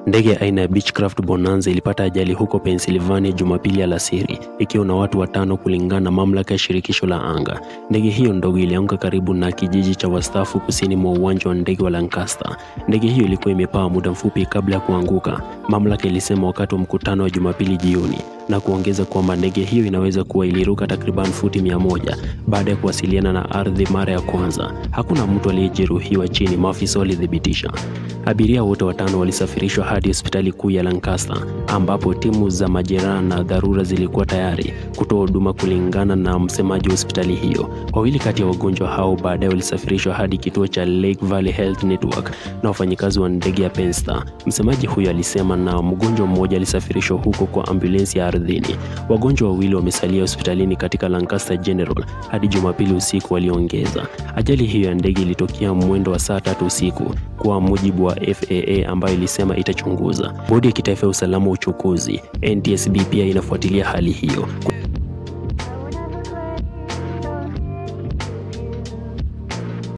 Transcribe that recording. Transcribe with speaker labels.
Speaker 1: Ndege aina ya Beechcraft Bonanza ilipata ajali huko Pennsylvania Jumapili alasiri, ikiwa na watu 5 kulingana na mamlaka ya shirikisho la anga. Ndege hiyo ndogo ilianguka karibu na kijiji cha wastaafu kusini mwa uwanja wa ndege wa Lancaster. Ndege hiyo ilikuwa imepaa muda mfupi kabla ya kuanguka, mamlaka ilisema wakati wa mkutano wa Jumapili jioni, na kuongeza kwamba ndege hiyo inaweza kuwa iliruka takriban futi 100 baada ya kuwasiliana na ardhi mara ya kwanza. Hakuna mtu aliyejeruhiwa chini, maafisa walithibitisha. Abiria wote 5 walisafirishwa hadi hospitali kuu ya Lancaster, ambapo timu za majeraha na dharura zilikuwa tayari kutoa huduma kulingana na msemaji wa hospitali hiyo. Wawili kati ya wagonjwa hao baadaye walisafirishwa hadi kituo cha Lake Valley Health Network na wafanyikazi wa ndege ya Penn-Star. Msemaji huyo alisema na mgonjwa mmoja alisafirishwa huko kwa ambulensi ya ardhini. Wagonjwa 2 wamesalia hospitalini katika Lancaster General hadi Jumapili usiku, waliongeza. Ajali hiyo ya ndege ilitokea mwendo wa saa 3 usiku kwa mujibu wa FAA, ambayo ilisema itachunguza. Bodi ya kitaifa ya usalama wa uchukuzi NTSB pia inafuatilia hali hiyo.